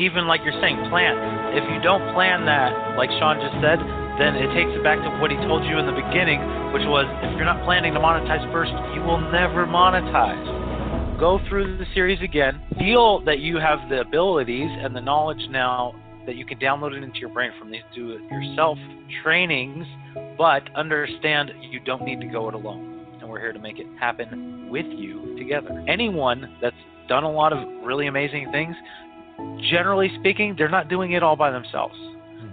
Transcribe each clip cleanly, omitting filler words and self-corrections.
Even like you're saying, plan. If you don't plan that, like Sean just said, then it takes it back to what he told you in the beginning, which was if you're not planning to monetize first, you will never monetize. Go through the series again. Feel that you have the abilities and the knowledge now that you can download it into your brain from these do-it-yourself trainings, but understand you don't need to go it alone. And we're here to make it happen with you together. Anyone that's done a lot of really amazing things, generally speaking, they're not doing it all by themselves.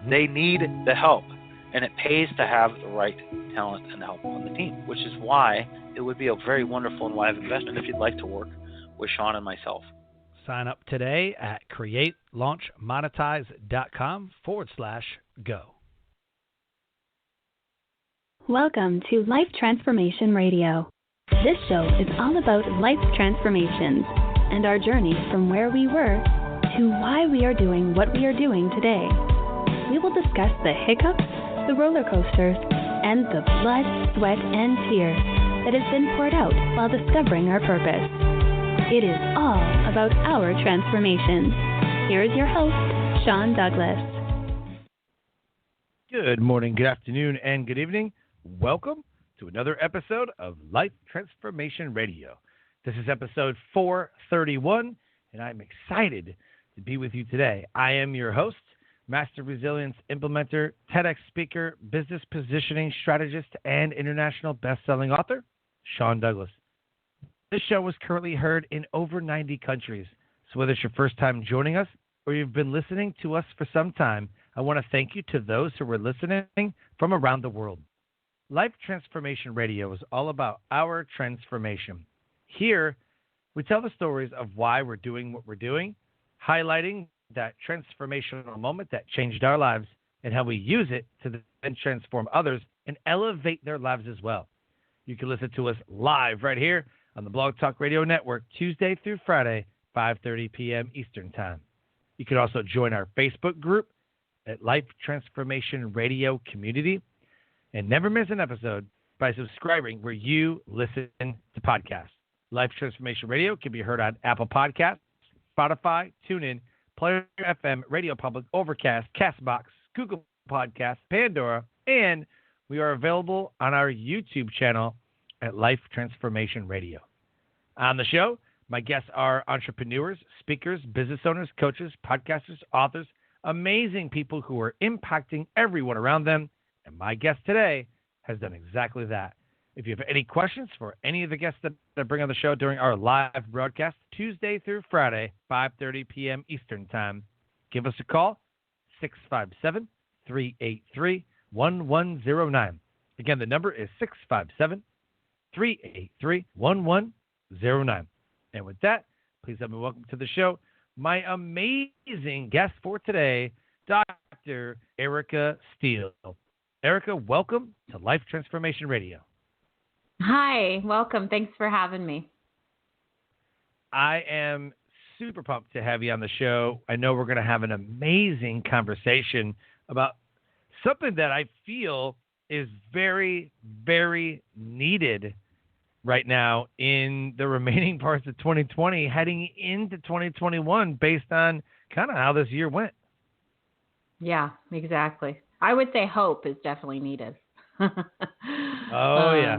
They need the help, and it pays to have the right talent and help on the team, which is why it would be a very wonderful and wise investment if you'd like to work with Sean and myself. Sign up today at createlaunchmonetize.com/go. Welcome to Life Transformation Radio. This show is all about life transformations and our journey from where we were to why we are doing what we are doing today. We will discuss the hiccups, the roller coasters, and the blood, sweat, and tears that has been poured out while discovering our purpose. It is all about our transformations. Here is your host, Sean Douglas. Good morning, good afternoon, and good evening. Welcome to another episode of Life Transformation Radio. This is episode 431, and I'm excited to be with you today. I am your host, Master Resilience Implementer, TEDx speaker, business positioning strategist, and international best-selling author, Sean Douglas. This show is currently heard in over 90 countries. So whether it's your first time joining us or you've been listening to us for some time, I want to thank you to those who are listening from around the world. Life Transformation Radio is all about our transformation. Here, we tell the stories of why we're doing what we're doing, highlighting that transformational moment that changed our lives and how we use it to then transform others and elevate their lives as well. You can listen to us live right here on the Blog Talk Radio Network, Tuesday through Friday, 5:30 p.m. Eastern Time. You can also join our Facebook group at Life Transformation Radio Community and never miss an episode by subscribing where you listen to podcasts. Life Transformation Radio can be heard on Apple Podcasts, Spotify, TuneIn, Player FM, Radio Public, Overcast, CastBox, Google Podcasts, Pandora, and we are available on our YouTube channel at Life Transformation Radio. On the show, my guests are entrepreneurs, speakers, business owners, coaches, podcasters, authors, amazing people who are impacting everyone around them. And my guest today has done exactly that. If you have any questions for any of the guests that I bring on the show during our live broadcast, Tuesday through Friday, 5:30 p.m. Eastern Time, give us a call, 657-383-1109. Again, the number is 657-383-1109. And with that, please let me welcome to the show my amazing guest for today, Dr. Erica Steele. Erica, welcome to Life Transformation Radio. Hi, welcome. Thanks for having me. I am super pumped to have you on the show. I know we're going to have an amazing conversation about something that I feel is very, very needed right now in the remaining parts of 2020, heading into 2021, based on kind of how this year went. Yeah, exactly. I would say hope is definitely needed. Yeah.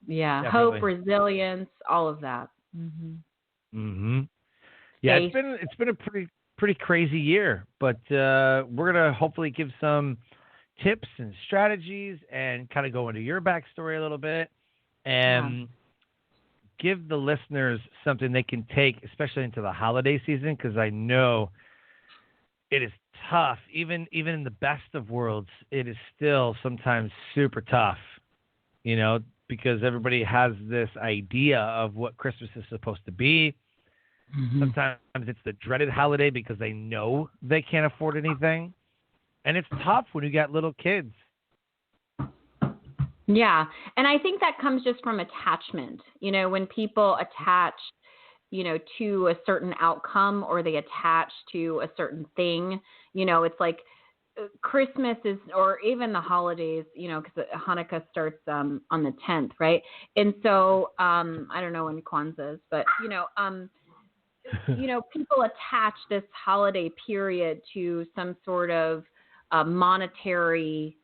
Yeah, Definitely. hope, resilience, all of that. Yeah, Faith. it's been a pretty crazy year, but we're gonna hopefully give some tips and strategies and kind of go into your backstory a little bit and give the listeners something they can take, especially into the holiday season, because I know it is tough. Even in the best of worlds, it is still sometimes super tough, because everybody has this idea of what Christmas is supposed to be. Sometimes it's the dreaded holiday because they know they can't afford anything. And it's tough when you got little kids. Yeah, and I think that comes just from attachment. When people attach, to a certain outcome or they attach to a certain thing, it's like Christmas is, or even the holidays, because Hanukkah starts on the 10th, right? And so I don't know when Kwanzaa is, but people attach this holiday period to some sort of monetary,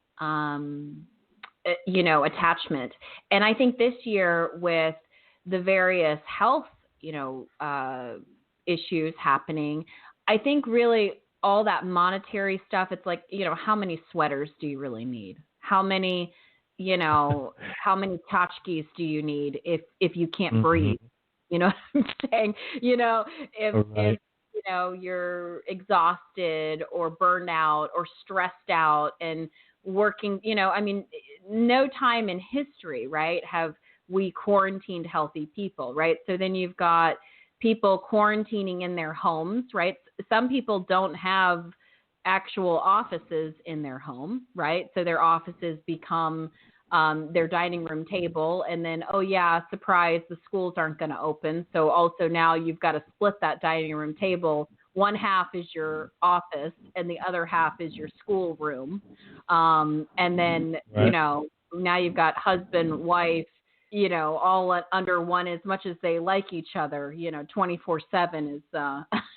attachment. And I think this year with the various health, issues happening, I think really all that monetary stuff, it's like, how many sweaters do you really need? How many tchotchkes do you need if you can't breathe? You know what I'm saying? If you're exhausted or burned out or stressed out and working, no time in history, right, have we quarantined healthy people, right? So then you've got people quarantining in their homes, right? Some people don't have actual offices in their home, right? So their offices become their dining room table, and then, oh yeah, surprise, the schools aren't going to open. So also now you've got to split that dining room table. One half is your office and the other half is your school room. And then, now you've got husband, wife, all under one, as much as they like each other, 24/7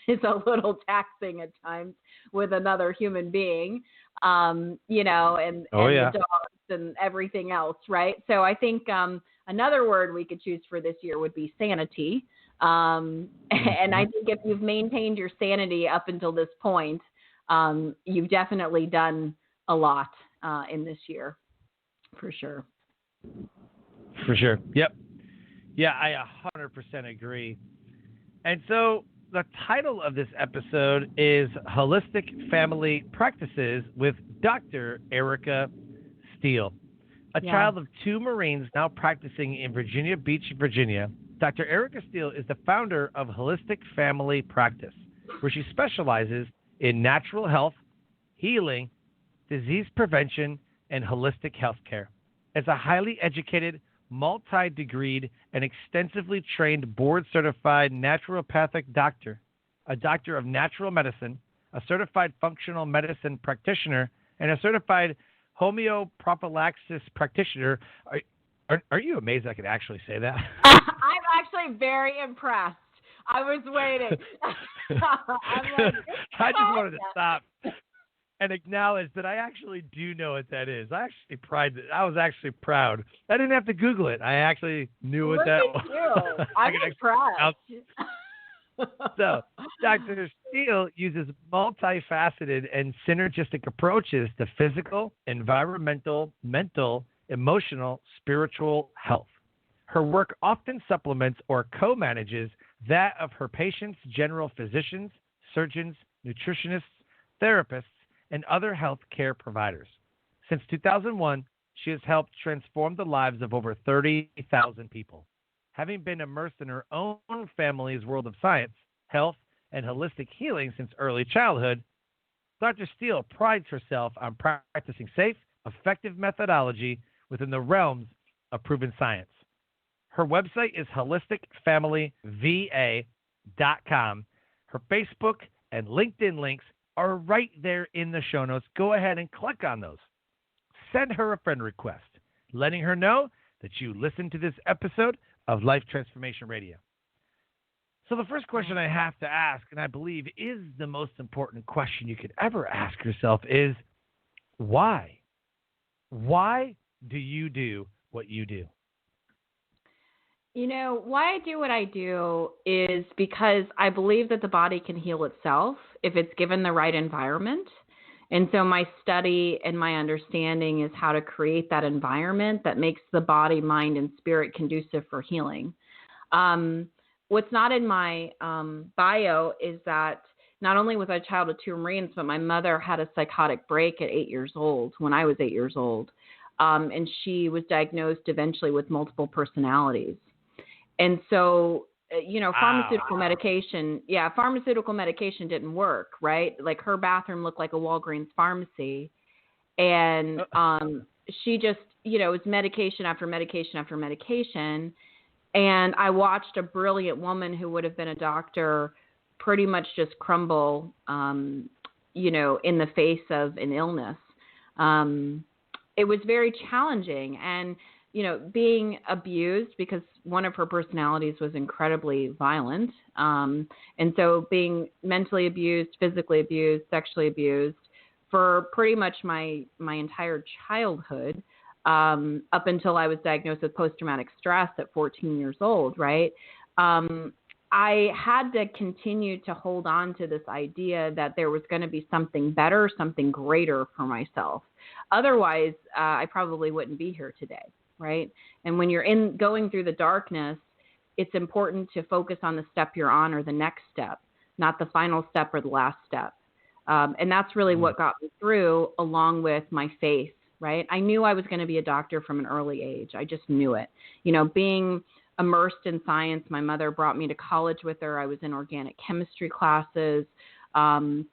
is a little taxing at times with another human being, and the dogs and everything else, right? So I think another word we could choose for this year would be sanity. And I think if you've maintained your sanity up until this point, you've definitely done a lot in this year, for sure. For sure. Yep. Yeah, I 100% agree. And so the title of this episode is Holistic Family Practices with Dr. Erica Steele. A child of two Marines now practicing in Virginia Beach, Virginia, Dr. Erica Steele is the founder of Holistic Family Practice, where she specializes in natural health, healing, disease prevention, and holistic health care. As a highly educated, multi-degreed, and extensively trained board-certified naturopathic doctor, a doctor of natural medicine, a certified functional medicine practitioner, and a certified homeoprophylaxis practitioner. Are you amazed I could actually say that? I'm actually very impressed. I was waiting. I just wanted to stop and acknowledge that I actually do know what that is. I was actually proud. I didn't have to Google it. I actually knew what that was. I'm impressed. So, Dr. Steele uses multifaceted and synergistic approaches to physical, environmental, mental, emotional, spiritual health. Her work often supplements or co-manages that of her patients' general physicians, surgeons, nutritionists, therapists, and other health care providers. Since 2001, she has helped transform the lives of over 30,000 people. Having been immersed in her own family's world of science, health, and holistic healing since early childhood, Dr. Steele prides herself on practicing safe, effective methodology within the realms of proven science. Her website is holisticfamilyva.com. Her Facebook and LinkedIn links are right there in the show notes. Go ahead and click on those. Send her a friend request, letting her know that you listened to this episode of Life Transformation Radio. So the first question I have to ask, and I believe is the most important question you could ever ask yourself, is why? Why do you do what you do? Why I do what I do is because I believe that the body can heal itself if it's given the right environment. And so my study and my understanding is how to create that environment that makes the body, mind, and spirit conducive for healing. What's not in my bio is that not only was I a child of two Marines, but my mother had a psychotic break at 8 years old, when I was 8 years old. And she was diagnosed eventually with multiple personalities. And so, pharmaceutical medication didn't work, right? Like her bathroom looked like a Walgreens pharmacy. And she just, it was medication after medication after medication. And I watched a brilliant woman who would have been a doctor pretty much just crumble, in the face of an illness. It was very challenging. And being abused, because one of her personalities was incredibly violent. And so being mentally abused, physically abused, sexually abused for pretty much my entire childhood, up until I was diagnosed with post-traumatic stress at 14 years old, right? I had to continue to hold on to this idea that there was going to be something better, something greater for myself. Otherwise, I probably wouldn't be here today, right? And when you're going through the darkness, it's important to focus on the step you're on, or the next step, not the final step or the last step. And that's really what got me through, along with my faith, right? I knew I was going to be a doctor from an early age. I just knew it. Being immersed in science, my mother brought me to college with her. I was in organic chemistry classes, when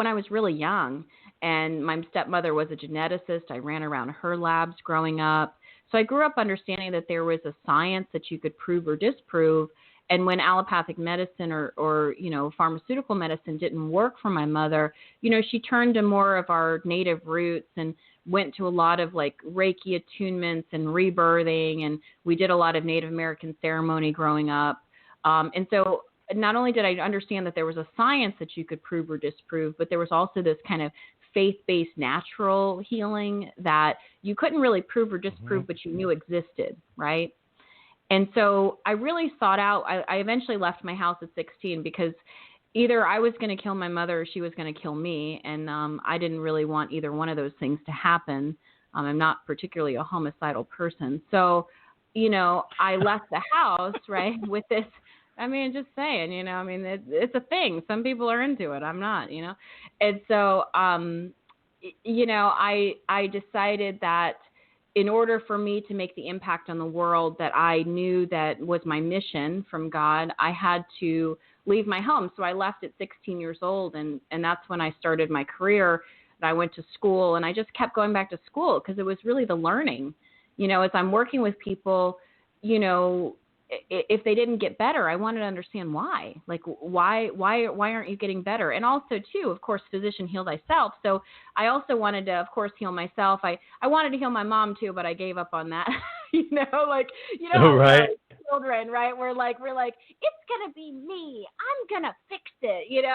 I was really young. And my stepmother was a geneticist. I ran around her labs growing up. So I grew up understanding that there was a science that you could prove or disprove. And when allopathic medicine or pharmaceutical medicine didn't work for my mother, she turned to more of our native roots and went to a lot of like Reiki attunements and rebirthing. And we did a lot of Native American ceremony growing up. And so not only did I understand that there was a science that you could prove or disprove, but there was also this kind of faith-based natural healing that you couldn't really prove or disprove, but you knew existed, right? And so I really sought out, I eventually left my house at 16 because either I was going to kill my mother or she was going to kill me. And I didn't really want either one of those things to happen. I'm not particularly a homicidal person. So, I left the house, right, with this. I mean, just saying, it's a thing. Some people are into it. I'm not, And so, I decided that in order for me to make the impact on the world that I knew that was my mission from God, I had to leave my home. So I left at 16 years old, and that's when I started my career. And I went to school, and I just kept going back to school because it was really the learning. As I'm working with people, if they didn't get better, I wanted to understand why. Like, why aren't you getting better? And also, too, of course, physician heal thyself. So I also wanted to, of course, heal myself. I wanted to heal my mom, too, but I gave up on that. Right. Children, right? We're like, it's going to be me. I'm going to fix it,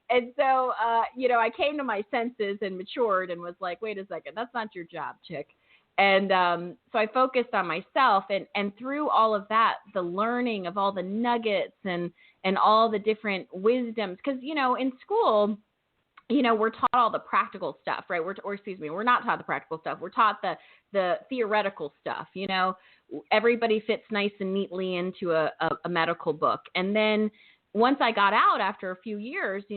And so, I came to my senses and matured and was like, wait a second, that's not your job, chick. And so I focused on myself, and through all of that, the learning of all the nuggets and all the different wisdoms, because, in school, we're taught all the practical stuff, right? We're not taught the practical stuff. We're taught the theoretical stuff. Everybody fits nice and neatly into a medical book. And then once I got out after a few years, I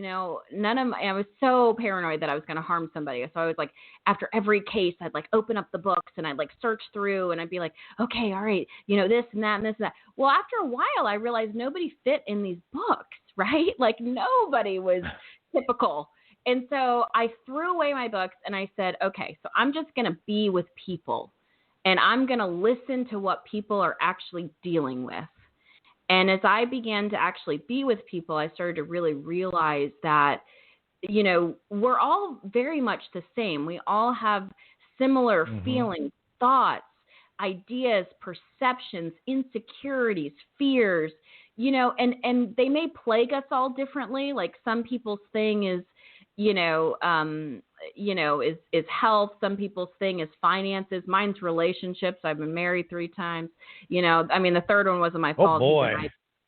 was so paranoid that I was going to harm somebody. So I was like, after every case, I'd like open up the books and I'd like search through and I'd be like, okay, all right, this and that and this and that. Well, after a while, I realized nobody fit in these books, right? Like nobody was typical. And so I threw away my books and I said, okay, so I'm just going to be with people and I'm going to listen to what people are actually dealing with. And as I began to actually be with people, I started to really realize that, we're all very much the same. We all have similar feelings, thoughts, ideas, perceptions, insecurities, fears, and they may plague us all differently. Like some people's thing is, is health. Some people's thing is finances. Mine's relationships. I've been married 3 times. The third one wasn't my fault. Oh boy.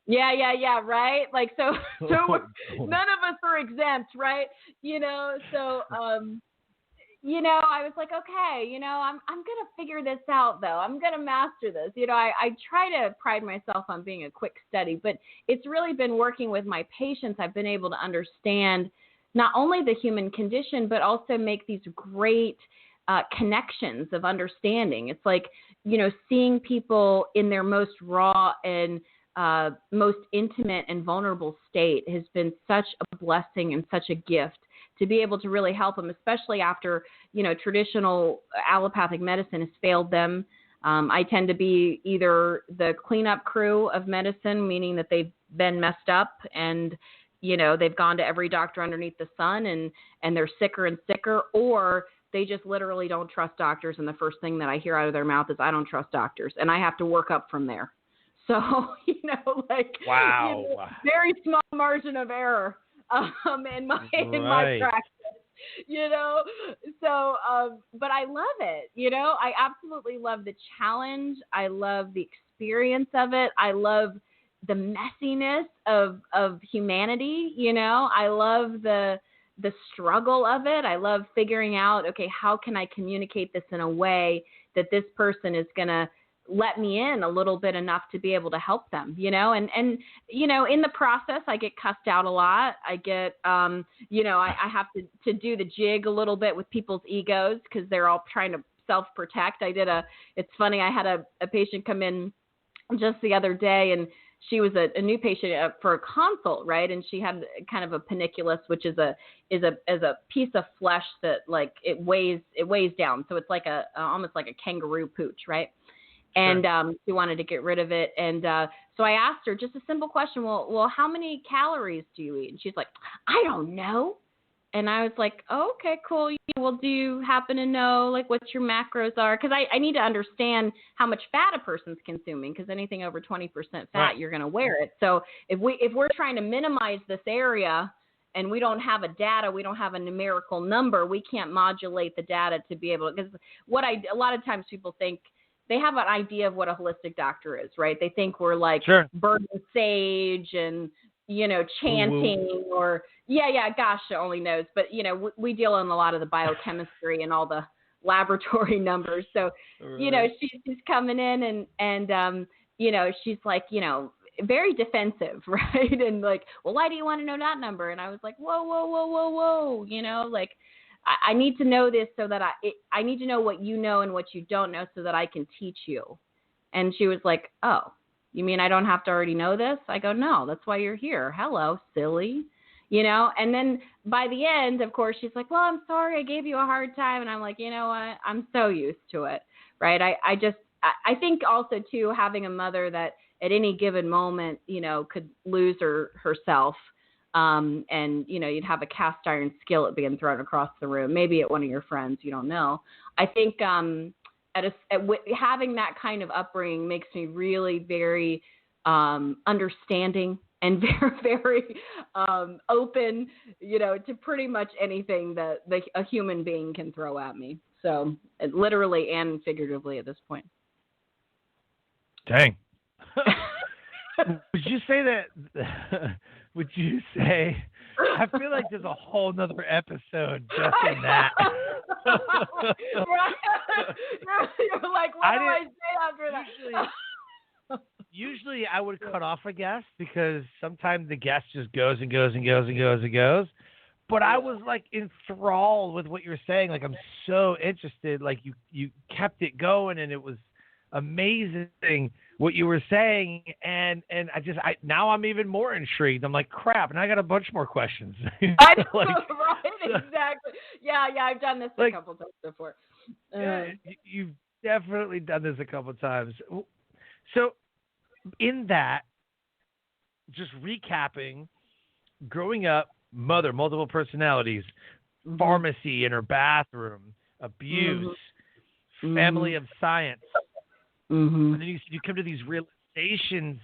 Yeah. Right. Like, so none of us are exempt. Right. So, I was like, okay, I'm going to figure this out though. I'm going to master this. I try to pride myself on being a quick study, but it's really been working with my patients. I've been able to understand not only the human condition, but also make these great connections of understanding. It's like, seeing people in their most raw and most intimate and vulnerable state has been such a blessing and such a gift to be able to really help them, especially after, traditional allopathic medicine has failed them. I tend to be either the cleanup crew of medicine, meaning that they've been messed up and they've gone to every doctor underneath the sun and they're sicker and sicker, or they just literally don't trust doctors. And the first thing that I hear out of their mouth is, I don't trust doctors. And I have to work up from there. So, wow, very small margin of error in my practice. So, but I love it. I absolutely love the challenge. I love the experience of it. I love the messiness of humanity. I love the struggle of it. I love figuring out, okay, how can I communicate this in a way that this person is going to let me in a little bit enough to be able to help them, and in the process, I get cussed out a lot. I get, I have to do the jig a little bit with people's egos because they're all trying to self-protect. It's funny, I had a patient come in just the other day, and she was a new patient for a consult, right? And she had kind of a paniculus, which is a piece of flesh that like it weighs down. So it's like almost like a kangaroo pooch, right? And she wanted to get rid of it. And so I asked her just a simple question. Well, how many calories do you eat? And she's like, I don't know. And I was like, oh, okay, cool. Well, do you happen to know like what your macros are? Because I need to understand how much fat a person's consuming. Because anything over 20% fat, you're going to wear it. So if we're trying to minimize this area and we don't have we don't have a numerical number, we can't modulate the data to be able. Because a lot of times people think. They have an idea of what a holistic doctor is, right? They think we're like burning sage and, chanting or, gosh, only knows. But, we deal in a lot of the biochemistry and all the laboratory numbers. So, she's coming in and she's like, very defensive, right? And like, well, why do you want to know that number? And I was like, whoa, I need to know this so that I need to know what you know and what you don't know so that I can teach you. And she was like, oh, you mean I don't have to already know this? I go, no, that's why you're here. Hello, silly. And then by the end, of course, she's like, well, I'm sorry I gave you a hard time. And I'm like, you know what? I'm so used to it. Right. I think also too, having a mother that at any given moment, could lose herself. And you'd have a cast iron skillet being thrown across the room, maybe at one of your friends, you don't know. I think having that kind of upbringing makes me really very understanding and very, very open, to pretty much anything that a human being can throw at me. So literally and figuratively at this point. Dang. Would you say that? Would you say? I feel like there's a whole nother episode just in that. Right. You're like, what do I say after that? Usually I would cut off a guest because sometimes the guest just goes and goes and goes and goes and goes. But I was like enthralled with what you're saying. Like I'm so interested. Like you kept it going and it was amazing what you were saying, and now I'm even more intrigued. I'm like, crap, and I got a bunch more questions. I know, right? Exactly. Yeah, I've done this a couple times before. You've definitely done this a couple times. So, in that, just recapping, growing up, mother, multiple personalities, pharmacy in her bathroom, abuse, family of science. And then you come to these realizations,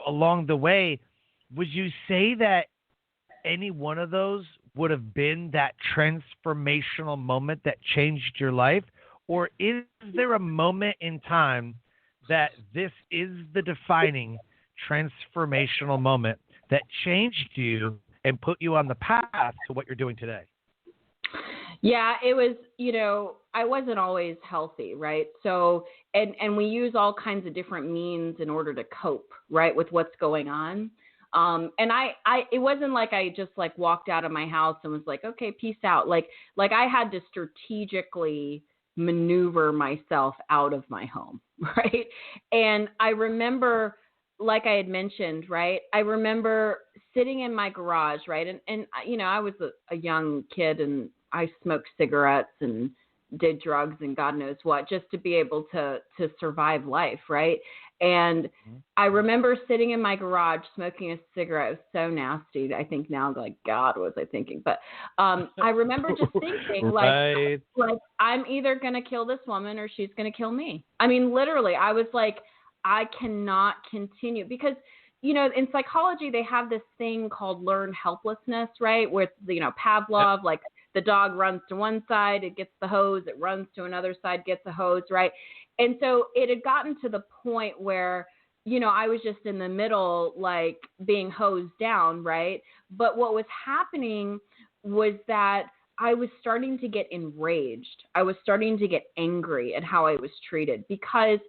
along the way. Would you say that any one of those would have been that transformational moment that changed your life? Or is there a moment in time that this is the defining transformational moment that changed you and put you on the path to what you're doing today? Yeah, it was, I wasn't always healthy, right? So, and we use all kinds of different means in order to cope, right, with what's going on. And it wasn't like I just like walked out of my house and was like, okay, peace out. Like I had to strategically maneuver myself out of my home, right? And I remember, like I had mentioned, right, I remember sitting in my garage, right? And I was a young kid and I smoked cigarettes and, did drugs and God knows what, just to be able to survive life, right? And I remember sitting in my garage smoking a cigarette. It was so nasty. I think now, like, God, what was I thinking? But I remember just thinking, right. like I'm either going to kill this woman or she's going to kill me. I mean, literally, I was like, I cannot continue because, you know, in psychology, they have this thing called learned helplessness, right? Where, you know, Pavlov, like the dog runs to one side, it gets the hose, it runs to another side, gets the hose, right? And so it had gotten to the point where, you know, I was just in the middle, like being hosed down, right? But what was happening was that I was starting to get enraged. I was starting to get angry at how I was treated because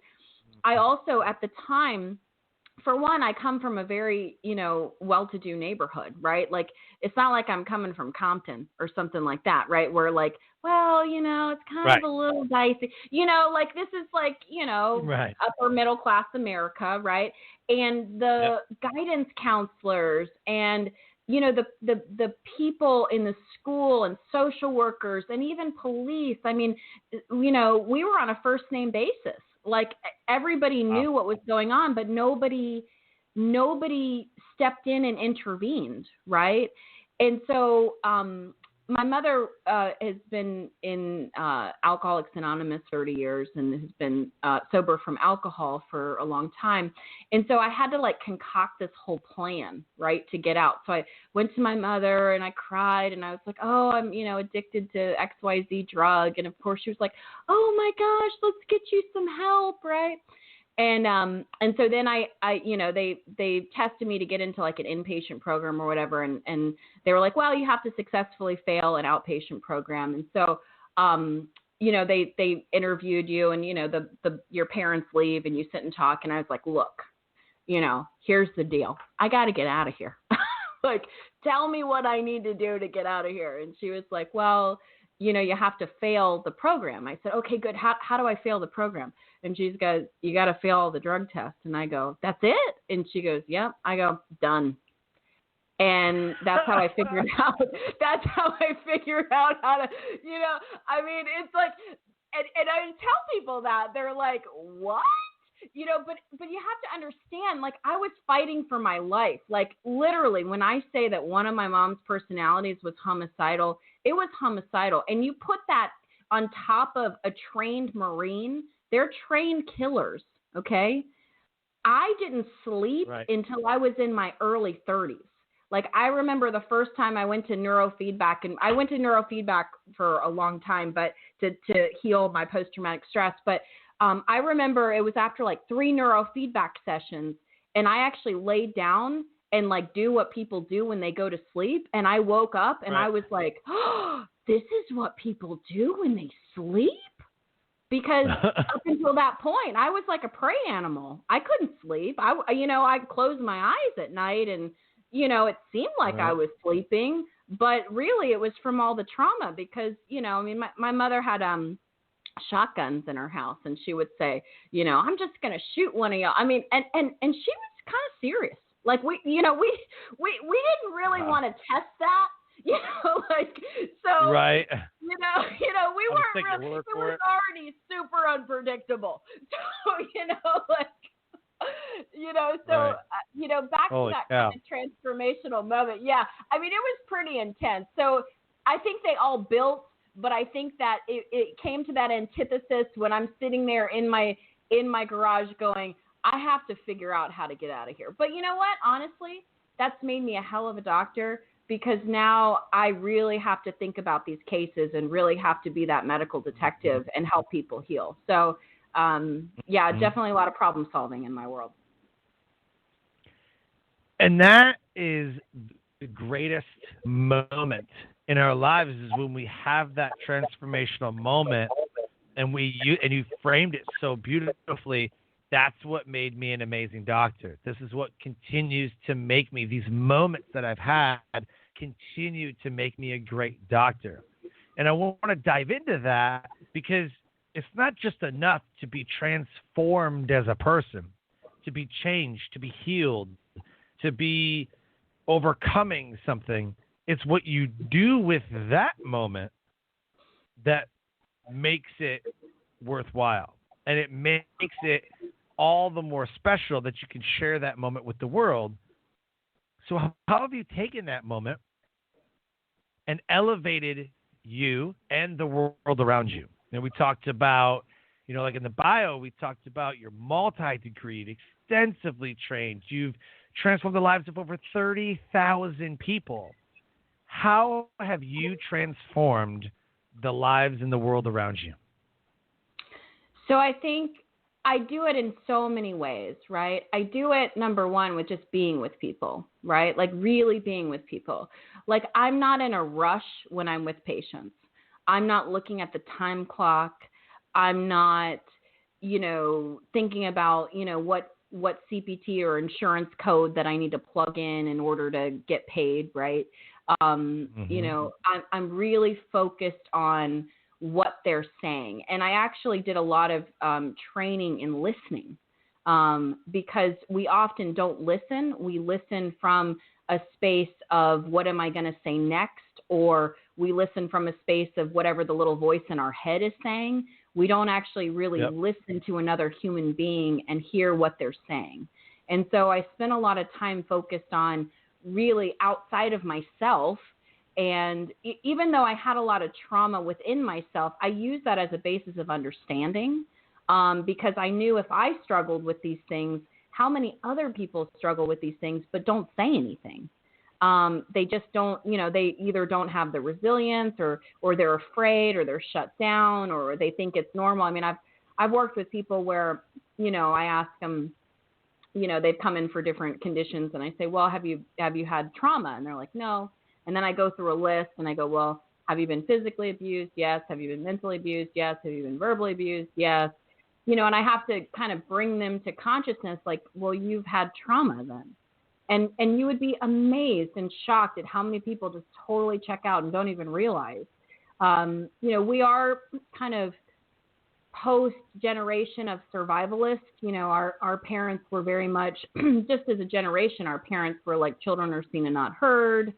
I also, at the time, for one, I come from a very, you know, well-to-do neighborhood, right? Like, it's not like I'm coming from Compton or something like that, right? Where like, well, you know, it's kind of a little dicey, you know, like this is like, you know, upper middle class America, right? And the guidance counselors and, you know, the people in the school and social workers and even police, I mean, you know, we were on a first name basis. Like everybody knew what was going on, but nobody stepped in and intervened, right? And so my mother has been in Alcoholics Anonymous 30 years and has been sober from alcohol for a long time. And so I had to like concoct this whole plan, right, to get out. So I went to my mother and I cried and I was like, oh, I'm, you know, addicted to XYZ drug. And of course she was like, oh my gosh, let's get you some help, right? And so then I, you know, they tested me to get into like an inpatient program or whatever. And they were like, well, you have to successfully fail an outpatient program. And so, you know, they interviewed you and, you know, your parents leave and you sit and talk. And I was like, look, you know, here's the deal. I got to get out of here. Like, tell me what I need to do to get out of here. And she was like, well, you know, you have to fail the program. I said, okay, good. How do I fail the program? And she goes, you got to fail all the drug tests. And I go, that's it? And she goes, yep. I go, done. And that's how I figured out. That's how I figured out how to, you know, I mean, it's like, and I tell people that they're like, what? You know, but you have to understand, like, I was fighting for my life. Like, literally, when I say that one of my mom's personalities was homicidal, it was homicidal. And you put that on top of a trained Marine, they're trained killers, okay? I didn't sleep until I was in my early 30s. Like, I remember the first time I went to neurofeedback, and I went to neurofeedback for a long time, but to heal my post-traumatic stress. But I remember it was after like 3 neurofeedback sessions, and I actually laid down and like do what people do when they go to sleep. And I woke up and I was like, oh, this is what people do when they sleep? Because up until that point, I was like a prey animal. I couldn't sleep. I'd close my eyes at night and, you know, it seemed like I was sleeping, but really it was from all the trauma because, you know, I mean, my mother had shotguns in her house and she would say, you know, I'm just going to shoot one of y'all. I mean, and she was kind of serious. Like we didn't really want to test that. You know, like, so, you know, we weren't really, it was already super unpredictable. So, you know, like, you know, so, you know, back to that kind of transformational moment. Yeah. I mean, it was pretty intense. So I think they all built, but I think that it came to that antithesis when I'm sitting there in my garage going, I have to figure out how to get out of here. But you know what? Honestly, that's made me a hell of a doctor because now I really have to think about these cases and really have to be that medical detective and help people heal. So, definitely a lot of problem solving in my world. And that is the greatest moment in our lives is when we have that transformational moment and you framed it so beautifully. That's what made me an amazing doctor. This is what continues to make me, these moments that I've had continue to make me a great doctor. And I want to dive into that because it's not just enough to be transformed as a person, to be changed, to be healed, to be overcoming something. It's what you do with that moment that makes it worthwhile. And it makes it all the more special that you can share that moment with the world. So how have you taken that moment and elevated you and the world around you? And we talked about, like in the bio, we talked about you're multi-degreed, extensively trained. You've transformed the lives of over 30,000 people. How have you transformed the lives in the world around you? So I think I do it in so many ways, right? I do it, number one, with just being with people, right? Like really being with people. Like I'm not in a rush when I'm with patients. I'm not looking at the time clock. I'm not, thinking about, what CPT or insurance code that I need to plug in order to get paid, right? I'm really focused on what they're saying. And I actually did a lot of training in listening because we often don't listen. We listen from a space of what am I going to say next, or we listen from a space of whatever the little voice in our head is saying. We don't actually really listen to another human being and hear what they're saying. And so I spent a lot of time focused on really outside of myself. And even though I had a lot of trauma within myself, I used that as a basis of understanding because I knew if I struggled with these things, how many other people struggle with these things but don't say anything. They just don't, they either don't have the resilience or they're afraid or they're shut down or they think it's normal. I mean, I've worked with people where, I ask them, they've come in for different conditions and I say, well, have you had trauma? And they're like, no. And then I go through a list and I go, well, have you been physically abused? Yes. Have you been mentally abused? Yes. Have you been verbally abused? Yes. And I have to kind of bring them to consciousness like, well, you've had trauma then. And you would be amazed and shocked at how many people just totally check out and don't even realize. We are kind of post-generation of survivalists. Our parents were very much, just as a generation, our parents were like children are seen and not heard.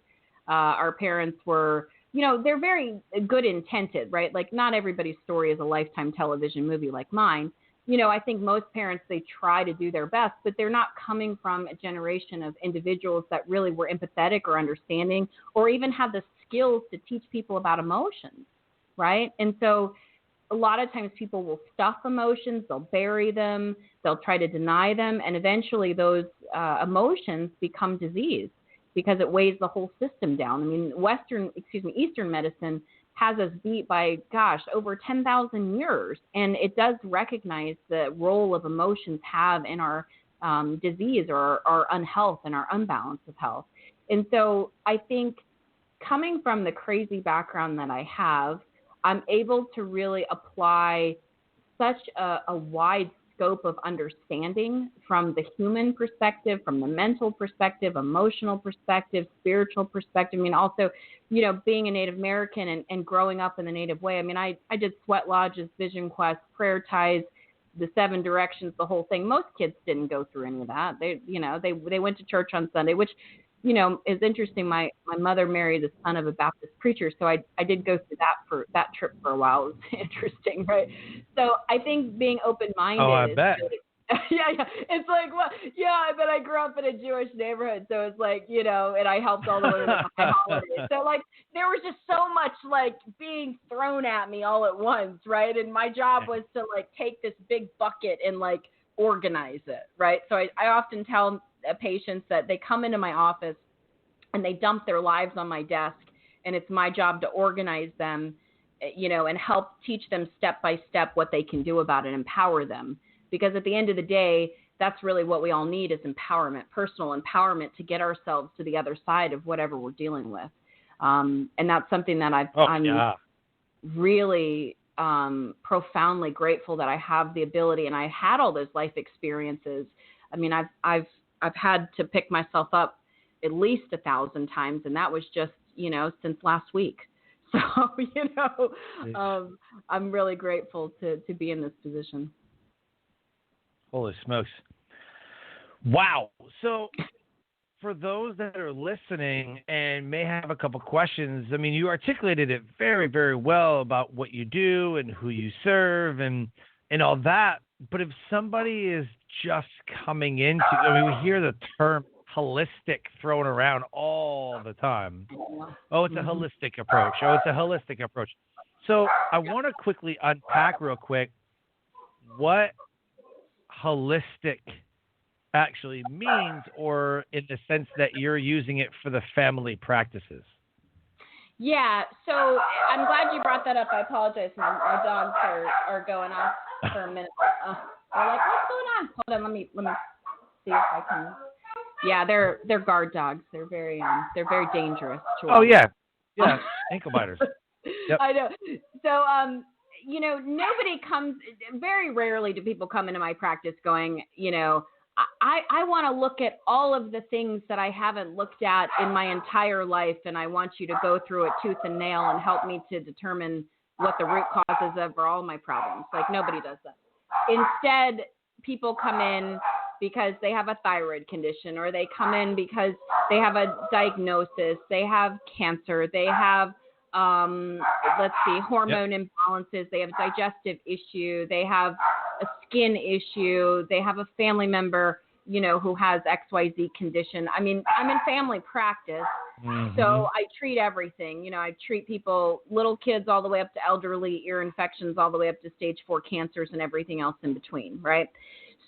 Our parents were, they're very good intended, right? Like not everybody's story is a Lifetime television movie like mine. I think most parents, they try to do their best, but they're not coming from a generation of individuals that really were empathetic or understanding or even have the skills to teach people about emotions, right? And so a lot of times people will stuff emotions, they'll bury them, they'll try to deny them, and eventually those emotions become disease because it weighs the whole system down. I mean, Eastern medicine has us beat by, over 10,000 years. And it does recognize the role of emotions have in our disease or our unhealth and our unbalance of health. And so I think coming from the crazy background that I have, I'm able to really apply such a wide scope of understanding from the human perspective, from the mental perspective, emotional perspective, spiritual perspective. I mean, also, being a Native American and growing up in the Native way. I mean, I did sweat lodges, vision quests, prayer ties, the 7 directions, the whole thing. Most kids didn't go through any of that. They went to church on Sunday, which, is interesting. My mother married the son of a Baptist preacher, so I did go through that trip for a while. It was interesting, right? So I think being open-minded. Oh, I bet. Yeah. It's like, well, yeah, but I grew up in a Jewish neighborhood, so it's like, and I helped all the women with my holidays. So like, there was just so much like being thrown at me all at once, right? And my job was to like take this big bucket and like organize it, right? So I often tell patients that they come into my office and they dump their lives on my desk, and it's my job to organize them, and help teach them step by step what they can do about it, empower them. Because at the end of the day, that's really what we all need is empowerment, personal empowerment to get ourselves to the other side of whatever we're dealing with. And that's something that I'm really profoundly grateful that I have the ability, and I had all those life experiences. I mean, I've had to pick myself up at least 1,000 times, and that was just, since last week. So, I'm really grateful to be in this position. Holy smokes. Wow. So for those that are listening and may have a couple questions, I mean, you articulated it very, very well about what you do and who you serve and all that. But if somebody is just coming into, I mean, we hear the term holistic thrown around all the time. Oh, it's a holistic approach. Oh, it's a holistic approach. So I want to quickly unpack real quick what holistic actually means, or in the sense that you're using it for the family practices. Yeah, so I'm glad you brought that up. I apologize. My dogs are going off for a minute. They're like, what's going on? Hold on, let me see if I can. Yeah, they're guard dogs. They're very dangerous. Oh yeah, ankle biters. Yep. I know. So nobody comes. Very rarely do people come into my practice going, I want to look at all of the things that I haven't looked at in my entire life, and I want you to go through it tooth and nail and help me to determine what the root causes of for all my problems. Like, nobody does that. Instead, people come in because they have a thyroid condition, or they come in because they have a diagnosis, they have cancer, they have hormone imbalances, they have a digestive issue, they have a skin issue, they have a family member, who has XYZ condition. I mean, I'm in family practice, so I treat everything. I treat people, little kids all the way up to elderly, ear infections all the way up to stage 4 cancers and everything else in between, right?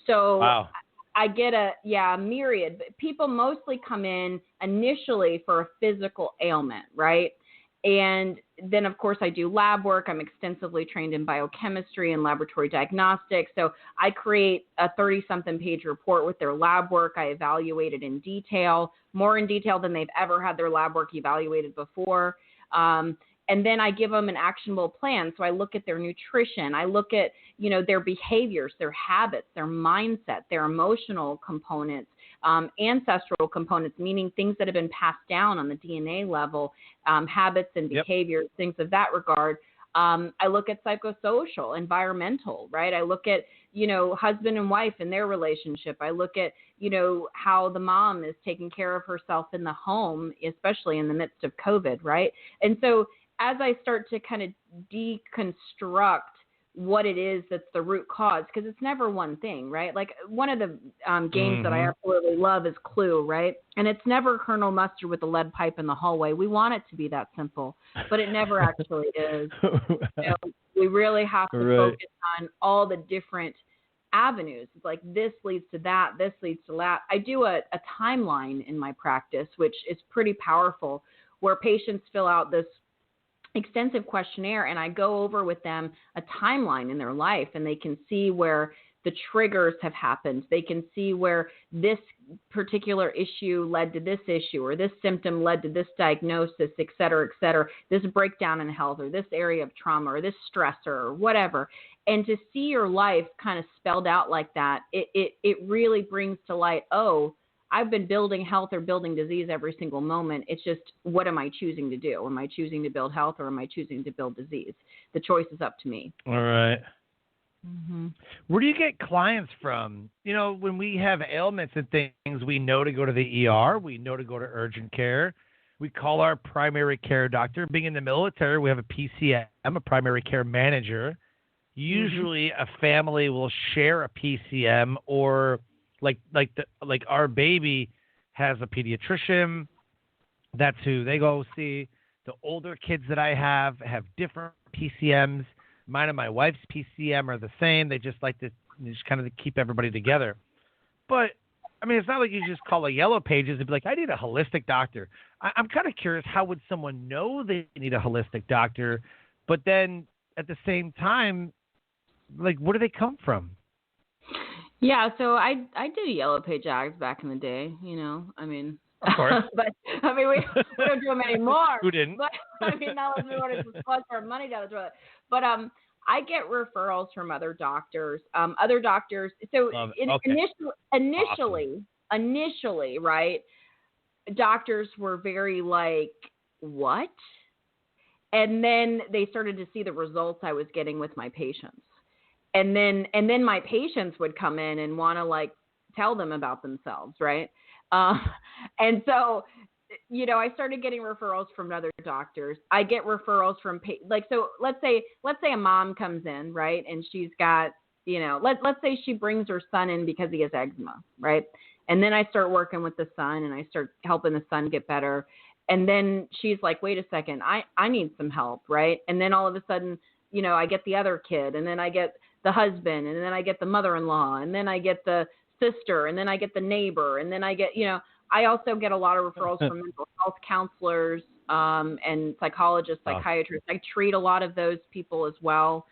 So wow. I get a myriad. But people mostly come in initially for a physical ailment, right? And then, of course, I do lab work. I'm extensively trained in biochemistry and laboratory diagnostics. So I create a 30-something page report with their lab work. I evaluate it in detail, more in detail than they've ever had their lab work evaluated before. And then I give them an actionable plan. So I look at their nutrition. I look at, their behaviors, their habits, their mindset, their emotional components, ancestral components, meaning things that have been passed down on the DNA level, habits and behaviors, things of that regard. I look at psychosocial, environmental, right? I look at, husband and wife and their relationship. I look at, how the mom is taking care of herself in the home, especially in the midst of COVID, right? And so as I start to kind of deconstruct what it is that's the root cause, because it's never one thing, right? Like, one of the games that I absolutely love is Clue, right? And it's never Colonel Mustard with the lead pipe in the hallway. We want it to be that simple, but it never actually is. We really have to focus on all the different avenues. It's like, this leads to that, this leads to that. I do a timeline in my practice, which is pretty powerful, where patients fill out this extensive questionnaire, and I go over with them a timeline in their life, and they can see where the triggers have happened. They can see where this particular issue led to this issue, or this symptom led to this diagnosis, et cetera, this breakdown in health, or this area of trauma, or this stressor, or whatever. And to see your life kind of spelled out like that, it really brings to light, I've been building health or building disease every single moment. It's just, what am I choosing to do? Am I choosing to build health, or am I choosing to build disease? The choice is up to me. All right. Where do you get clients from? When we have ailments and things, we know to go to the ER. We know to go to urgent care. We call our primary care doctor. Being in the military, we have a PCM, a primary care manager. Usually a family will share a PCM, or like our baby has a pediatrician. That's who they go see. The older kids that I have different PCMs. Mine and my wife's PCM are the same. They just like to just kind of keep everybody together. But, I mean, it's not like you just call a Yellow Pages and be like, I need a holistic doctor. I'm kind of curious, how would someone know they need a holistic doctor? But then at the same time, like, where do they come from? Yeah, so I did Yellow Page ads back in the day, I mean, of course. But I mean, we don't do them anymore. Who didn't? But I mean, that was what it was, flush our money down the toilet. But I get referrals from other doctors. So initially, right? Doctors were very like, what? And then they started to see the results I was getting with my patients. And then my patients would come in and want to like tell them about themselves, right? And so, I started getting referrals from other doctors. I get referrals from so let's say a mom comes in, right? And she's got, let's say she brings her son in because he has eczema, right? And then I start working with the son and I start helping the son get better. And then she's like, wait a second, I need some help, right? And then all of a sudden, I get the other kid, and then I get the husband, and then I get the mother-in-law, and then I get the sister, and then I get the neighbor, and then I get, I also get a lot of referrals from mental health counselors and psychologists, psychiatrists. I treat a lot of those people as well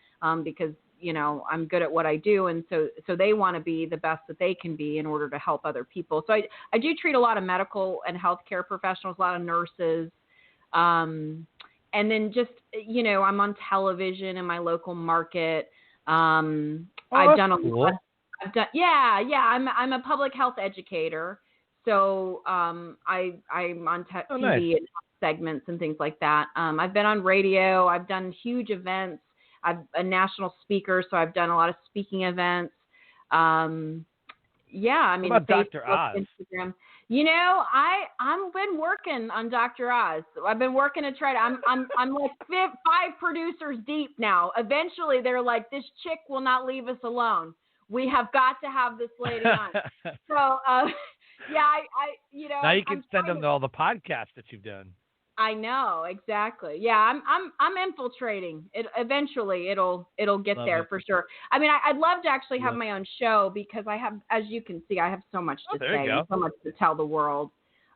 because, I'm good at what I do. And so they want to be the best that they can be in order to help other people. So I do treat a lot of medical and healthcare professionals, a lot of nurses. And then just, I'm on television in my local market. I've done a lot. I'm a public health educator. So I'm on TV nice. and segments and things like that. I've been on radio. I've done huge events. I'm a national speaker, so I've done a lot of speaking events. What about Dr. Oz? Instagram. I've been working on Dr. Oz. I've been working to try to. I'm like 5 producers deep now. Eventually, they're like, this chick will not leave us alone. We have got to have this lady on. So, Now you can send them to all the podcasts that you've done. I know, exactly. Yeah, I'm infiltrating. Eventually it'll get Love there it. for sure. I mean, I'd love to actually have my own show because I have, as you can see, I have so much to say, and so much to tell the world.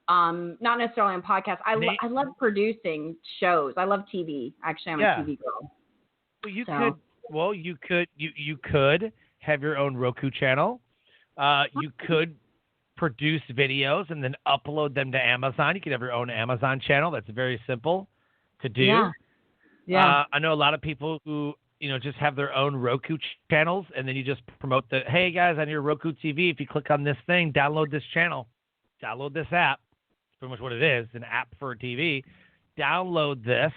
Not necessarily on podcasts. I love producing shows. I love TV. Actually, I'm a TV girl. Well, you could have your own Roku channel. You could produce videos and then upload them to Amazon. You could have your own Amazon channel. That's very simple to do. Yeah. I know a lot of people who, just have their own Roku channels, and then you just promote hey guys, on your Roku TV, if you click on this thing, download this channel, download this app. It's pretty much what it is, an app for a TV. Download this,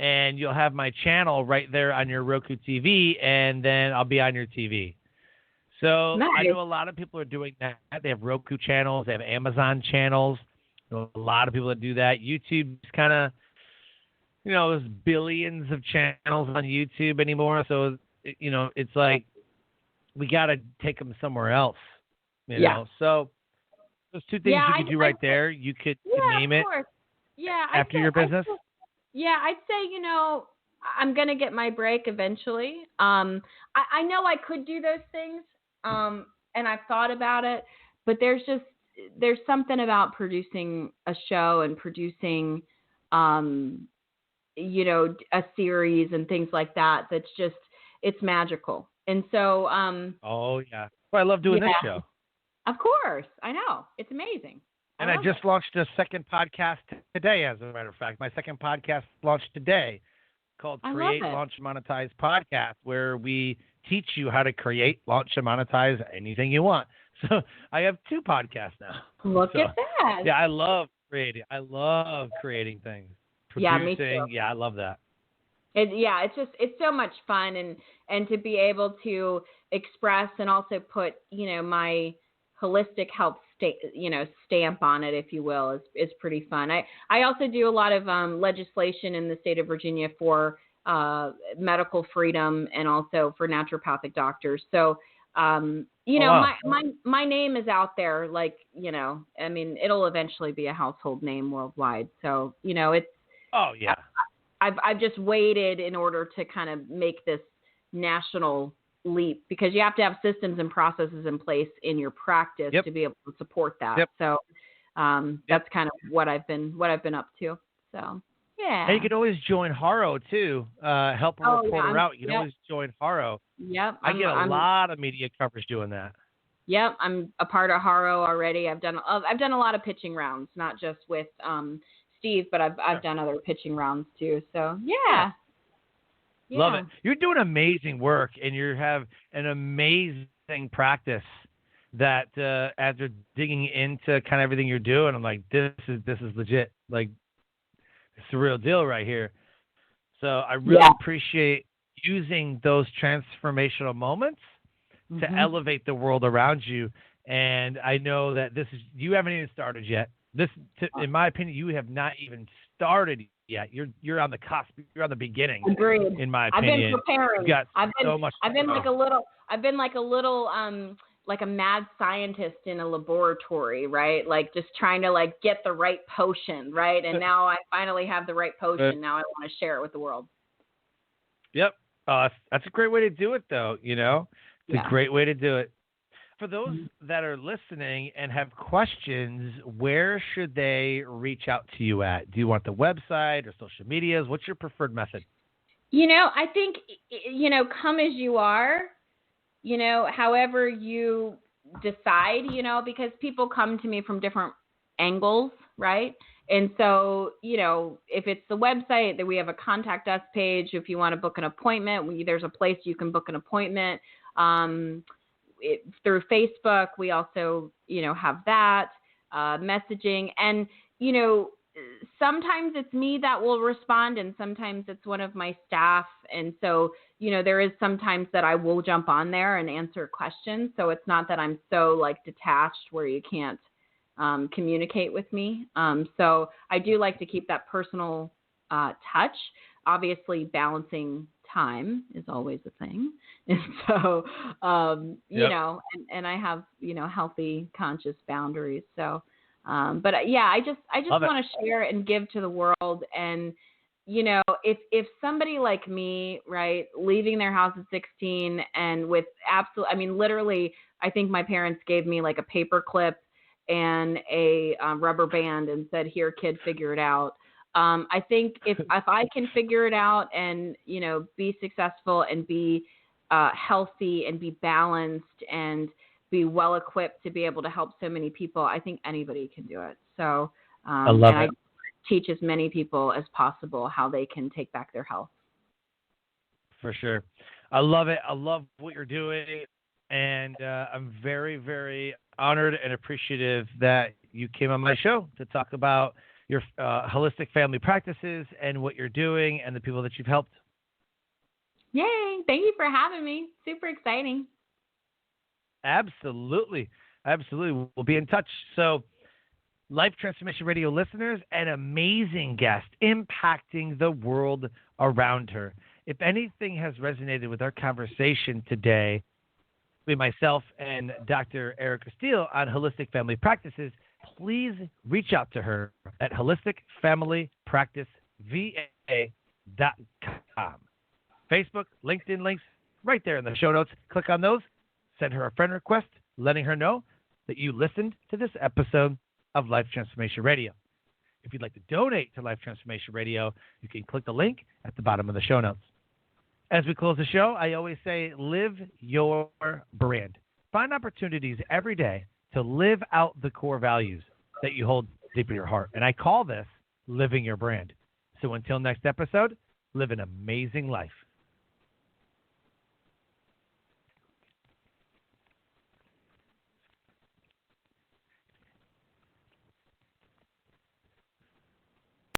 and you'll have my channel right there on your Roku TV, and then I'll be on your TV. So nice. I know a lot of people are doing that. They have Roku channels. They have Amazon channels. A lot of people that do that. YouTube's kind of, there's billions of channels on YouTube anymore. So, it's like we got to take them somewhere else, you know. So those two things you could do right there. You could name it after your business. I'd say, I'm going to get my break eventually. I know I could do those things. And I've thought about it, but there's something about producing a show and producing, a series and things like that. That's just, it's magical. And so, well, I love doing this show. Of course. I know. It's amazing. And I just launched a second podcast today, as a matter of fact. My second podcast launched today called Create, Launch, Monetize Podcast, where we teach you how to create, launch, and monetize anything you want. So I have 2 podcasts now. Look at that. Yeah, I love creating. I love creating things. Producing. Me too. Yeah, I love that. It's so much fun, and to be able to express and also put, my holistic health stamp on it, if you will, is pretty fun. I also do a lot of legislation in the state of Virginia for medical freedom and also for naturopathic doctors. So, my name is out there, like, I mean, it'll eventually be a household name worldwide. So, it's, I've just waited in order to kind of make this national leap, because you have to have systems and processes in place in your practice to be able to support that. So, that's kind of what I've been up to. So. Yeah. And you can always join Haro too. Help a reporter out. You can always join Haro. Yep. I get a lot of media coverage doing that. Yep. I'm a part of Haro already. I've done a lot of pitching rounds, not just with Steve, but I've done other pitching rounds too. So yeah. Love it. You're doing amazing work, and you have an amazing practice that after digging into kind of everything you're doing, I'm like, this is legit. Like, it's the real deal right here. So I really appreciate using those transformational moments to elevate the world around you And I know that you haven't even started yet. In my opinion, you have not even started yet. You're on the cusp. You're on the beginning. Agreed. In my I've opinion, been preparing. you've got I've been so much. like a mad scientist in a laboratory, right? Like just trying to like get the right potion, right? And now I finally have the right potion. Now I want to share it with the world. Yep. That's a great way to do it, though. It's a great way to do it. For those that are listening and have questions, where should they reach out to you at? Do you want the website or social medias? What's your preferred method? I think, come as you are, however you decide, because people come to me from different angles, right? And so, if it's the website, that we have a contact us page. If you want to book an appointment, there's a place you can book an appointment. Through Facebook, we also, have that messaging. And, sometimes it's me that will respond and sometimes it's one of my staff. And so, there is sometimes that I will jump on there and answer questions. So it's not that I'm so like detached where you can't communicate with me. So I do like to keep that personal touch. Obviously, balancing time is always a thing. And so, and I have, healthy, conscious boundaries. So, but yeah, I just want to share and give to the world. And, if somebody like me, right, leaving their house at 16 and with literally, I think my parents gave me like a paper clip and a rubber band and said, "Here, kid, figure it out." I think if I can figure it out and, be successful and be healthy and be balanced and be well equipped to be able to help so many people, I think anybody can do it. So I love it. I teach as many people as possible how they can take back their health. For sure. I love it. I love what you're doing. And I'm very, very honored and appreciative that you came on my show to talk about your holistic family practices and what you're doing and the people that you've helped. Yay. Thank you for having me. Super exciting. Absolutely. Absolutely. We'll be in touch. So, Life Transformation Radio listeners, an amazing guest impacting the world around her. If anything has resonated with our conversation today, with myself and Dr. Erica Steele on holistic family practices, please reach out to her at holisticfamilypracticeva.com. Facebook, LinkedIn links right there in the show notes. Click on those. Send her a friend request, letting her know that you listened to this episode of Life Transformation Radio. If you'd like to donate to Life Transformation Radio, you can click the link at the bottom of the show notes. As we close the show, I always say, live your brand. Find opportunities every day to live out the core values that you hold deep in your heart. And I call this living your brand. So until next episode, live an amazing life.